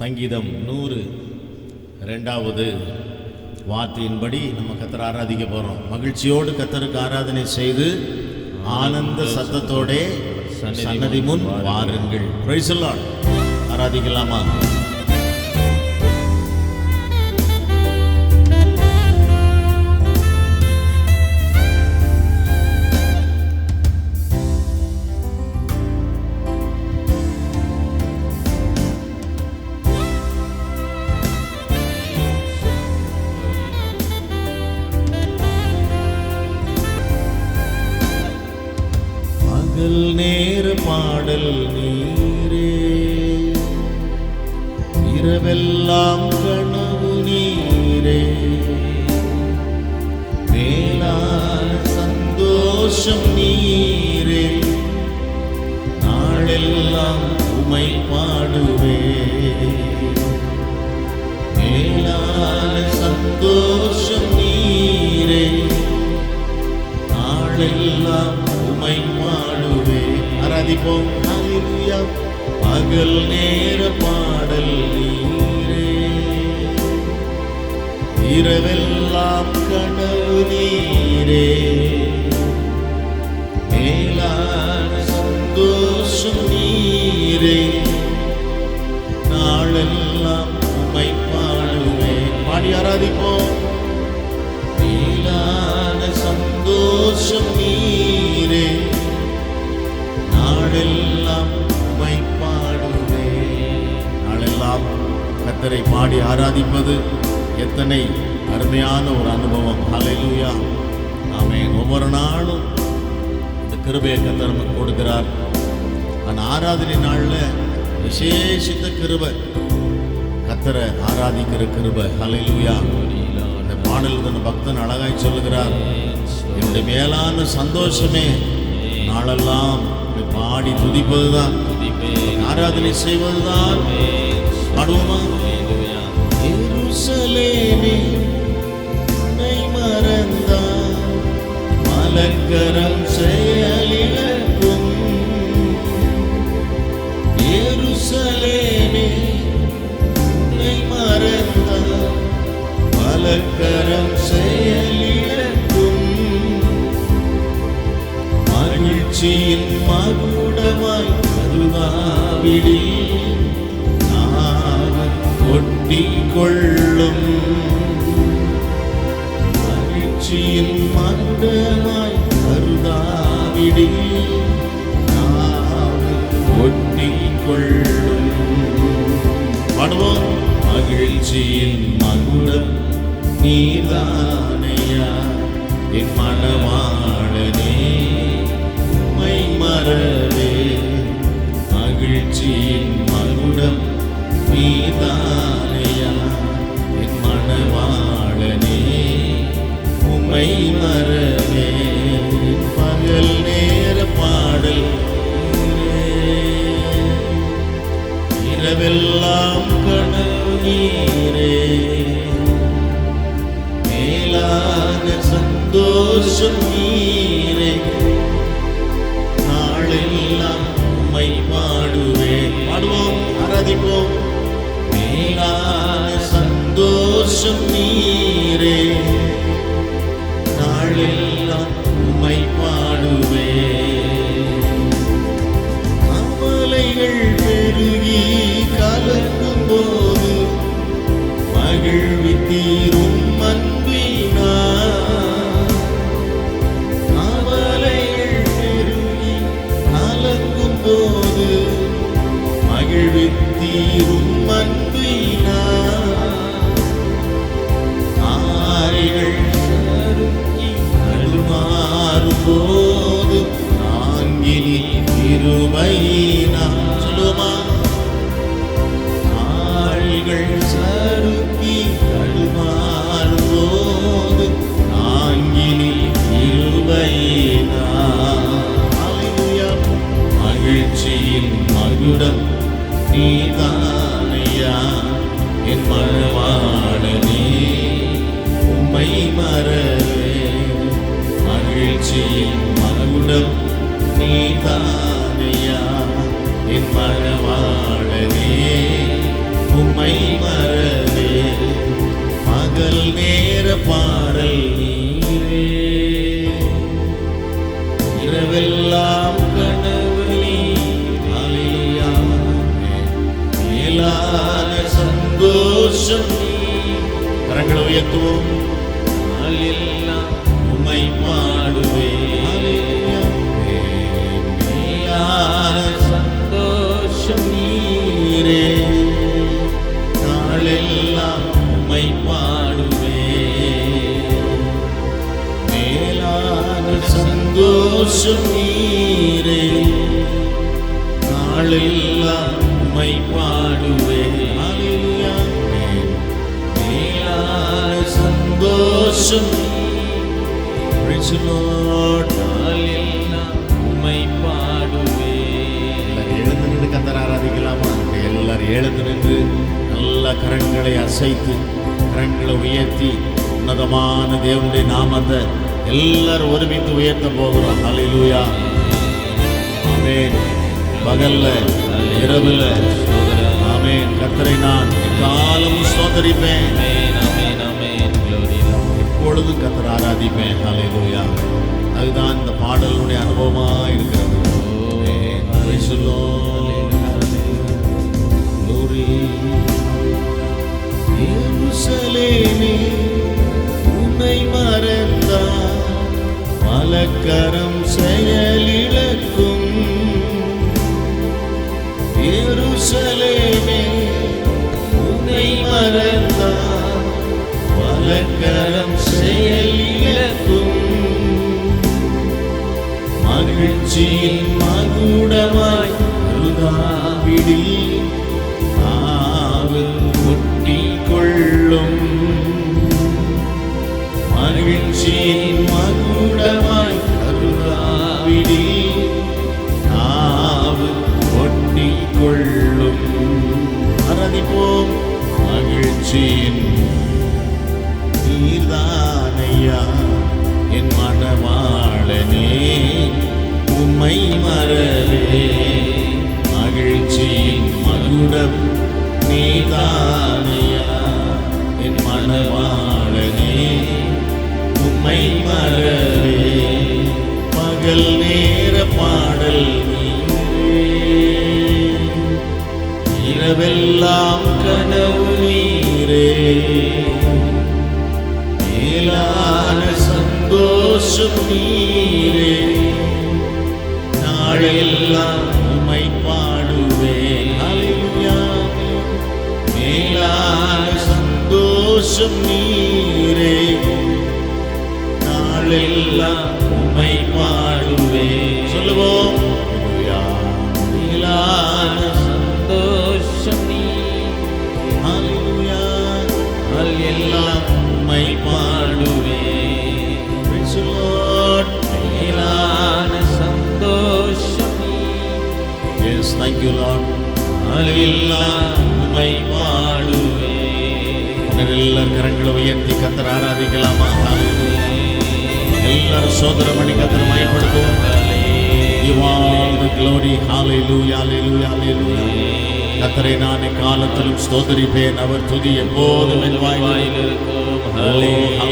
சங்கீதம் 102வது வார்த்தையின்படி நம்ம கர்த்தரை ஆராதிக்க போகிறோம். மகிழ்ச்சியோடு கர்த்தருக்கு ஆராதனை செய்து ஆனந்த சத்தத்தோடே சன்னதி முன் வாருங்கள். Praise the lord. ஆராதிக்கலாமா? பகல் நேர பாடல் நீரே, இரவெல்லாம் கனவு நீரே, மேலான சந்தோஷம் நீரே, நாளெல்லாம் உமை பாடுவே. மேலான சந்தோஷம் நீரே, நாளெல்லாம் உமை பாடுவே. ஆராதிப்போம். ஹல்லேலூயா. பகல் நேர பாடல் நீரே, இரவெல்லாம் கனவு நீரே, மேலான சந்தோஷம் நீரே, நாளெல்லாம் உமை பாடுவே. பாடி ஆராதிப்போம். மேலான சந்தோஷம் நீரே, நாளெல்லாம் உம்மை பாடுவே. நாளெல்லாம் கர்த்தரை பாடி ஆராதிப்பது எத்தனை அருமையான ஒரு அனுபவம். ஹல்லேலூயா. ஆமென். ஒவ்வொரு நாளும் இந்த கிருபையை கர்த்தர் நமக்கு கொடுக்கிறார். அந்த ஆராதனை நாளில் விசேஷித்த கிருபை, கர்த்தரை ஆராதிக்கிற கிருபை. ஹல்லேலூயா. இந்த பாடல் பக்தன் அழகாய் சொல்லுகிறார், என்னுடைய மேலான சந்தோஷமே நாளெல்லாம் பாடி துதிப்பதுதான், ஆராதனை செய்வதுதான். பாடுவோமா? எருசலேமே உன்னை மறந்தார், மலர்கரம் செயலிழக்கும். எருசலேமே உன்னை மறந்தார், மலர்கரம் செயலிழக்கும். மகிழ்ச்சியின் மகுடமாய் கருதாவிடில் நாவல் கொட்டிக் கொள்ளும். மகிழ்ச்சியின் மகுடமாய் கருதாவிடில் நாவல் கொட்டிக் கொள்ளும். பாடுவோம். மகிழ்ச்சியின் மகுடம் நீதானையா, என் மணவாளனே உம்மை மறவே. மகிழ்ச்சியின் மகுடம் நீதானையா, என் மணவாளனே உம்மை மறவே. பகல் நேர பாடல் நீரே, இரவெல்லாம் கனவு நீரே, மேலான சந்தோஷம் நீரே, நாளெல்லாம் உம்மை பாடுவே. பாடுவோம். ஆராதிப்போம். மேலான சந்தோஷம் நீரே, நாளெல்லாம் உம்மை பாடுவே. கவலைகள் பெருகி கலக்கும் போது மகிழ்வித்தீரும் அன்பினார். கவலைகள் பெருகி கலக்கும் போது மகிழ்வித்தீரும் அன்பினார். ஆரைகள் சறுக்கி தடுமாறும் போது நான்கினி கிருபையினார். சொல்லுமா? ஆழிகள் சறுக்கி தடுமாறும் போது நான்கினி கிருபையினார். ஹல்லேலூயா. மகிழ்ச்சியின் மகுடம் நீதானையா, என் மணவாளனே உம்மை மறவே. மகிழ்ச்சியின் மகுடம் நீதானையா, என் மணவாளனே உம்மை மறவே பகல் நேர பாடல் நீரே, இரவெல்லாம் கனவு நீர். ஹல்லேலூயா. மேலான சந்தோஷம் நீர். கரங்களை உயர்த்துவோம். உம்மை பாடுவே மேலான சந்தோஷம் நீரே, நாளெல்லாம் உம்மை பாடுவே மேலான சந்தோஷம் நீரே, நாளெல்லாம் உம்மை பாடுவே மேலான சந்தோஷம். Praise the Lord. உம்மை பாடுவே. எழுந்து நின்று கர்த்தரை ஆராதிக்கலாமா? எல்லாரும் எழுந்து நின்று நல்ல கரங்களை அசைத்து கரங்களை உயர்த்தி உன்னதமான தேவனுடைய நாமத்தை எல்லாரும் ஒருமித்து உயர்த்த போகிறோம். ஹல்லேலூயா. ஆமென். பகல்ல இரவுல ஆமென் கர்த்தரை நான் காலமும் ஸ்தோத்திரிப்பேன், எப்பொழுதும் கர்த்தரை ஆராதிப்பேன். ஹல்லேலூயா. அதுதான் இந்த பாடலுடைய அனுபவமா இருக்கிறது. Praise the Lord. Glory. எருசலேமே உன்னை மறந்தார் மலக்கரம் செயலிழக்கும். எருசலேமே உன்னை மறந்தார் மலக்கரம் செயலிழக்கும். மகிழ்ச்சியின் மகுடமாய் அருகாவிடில் ஆவில் ஒட்டிக் கொள்ளும். மகிழ்ச்சியின் மகுடமாய் அருகாவிடில் ஆவில் ஒட்டிக் கொள்ளும். ஆராதிப்போம். மகிழ்ச்சியின் நீர்தானையா என் மணவாளனே, உம்மை மறவே மகிழ்ச்சியின் மகுடம் நீதானையா என் மணவாளனே, உம்மை மறவே பகல் நேர பாடல் நீரே, இரவெல்லாம் கனவு நீரே, மேலான சந்தோஷம் நீரே, நாளெல்லாம் உம்மை பாடுவேன். ஹல்லேலூயா. மேலான சந்தோஷம் நீரே, நாளெல்லாம் உம்மை பாடுவேன். சொல்லுவோம். மேலான சந்தோஷம் நீர். ஹல்லேலூயா. எல்லாம் உம்மை பாடுவேன். Praise the Lord. மேலான சந்தோஷம் நீர். Yes, thank you Lord. எல்லாம் உம்மை பாடுவேன். எல்லாரும் கரங்களை உயர்த்தி கர்த்தரை ஆராதிக்கலாமா? எல்லாரும் சோதரம் பண்ணி கர்த்தரை மகிமைப்படுத்துவோம். You are the glory. Hallelujah, hallelujah, hallelujah. கர்த்தரை நான் காலத்திலும் ஸ்தோத்திரிப்பேன், அவர் துதி எப்போதும் என் வாயில் இருக்கும். ஹல்லேலூயா.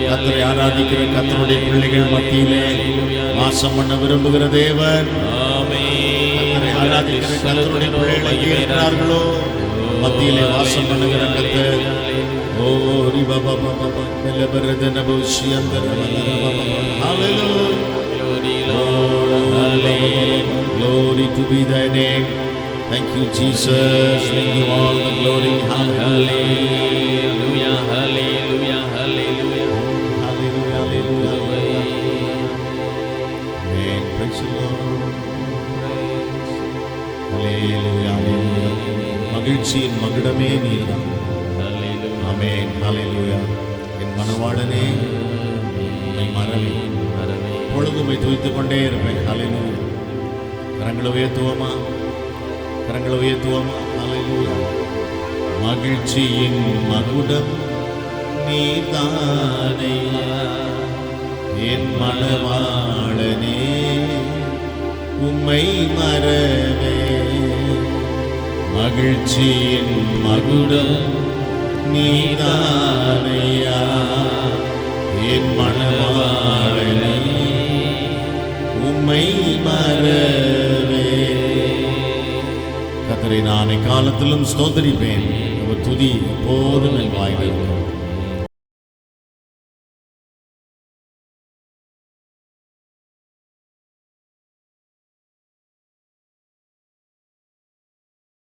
கர்த்தரை ஆராதிக்கிற கர்த்தருடைய பிள்ளைகள் மத்தியிலே வாசம் பண்ண விரும்புகிற தேவன். கர்த்தரை ஆராதிக்கிற கர்த்தருடைய பிள்ளைகள் எங்கே இருக்கிறார்களோ மத்தியிலே வாசம் பண்ணுகிற கர்த்தர். ஓ ரிபா பாபா பாபா மெல்லபரத நபுஷி அந்தர ஹல்லேலூயா. Glory to be thy name. Thank you Jesus. Thank you all the glory. Hallelujah. Hallelujah. Hallelujah. Hallelujah. Hallelujah. Amen. Praise the Lord. Hallelujah. Hallelujah. மகிழ்ச்சியின் மகுடமே நீர்தான். ஆமென். ஹல்லேலூயா. என் மனவாளனே உம்மை மறவே பொழுதுமை துதித்துக் கொண்டே இருப்பேன். ஹல்லேலூயா. கரங்களை உயர்த்துவோமா? கரங்களை உயர்த்துவோமா? ஹல்லேலூயா. மகிழ்ச்சியின் மகுடம் நீதானையா என் மணவாளனே, உம்மை மறவே மகிழ்ச்சியின் மகுடம் நீதானையா என் மணவாளனே உம்மை மறவே. கர்த்தரை நான் காலத்திலும் ஸ்தோத்திரிப்பேன், அவர் துதி எப்போதும் என் வாயில் இருக்கும்.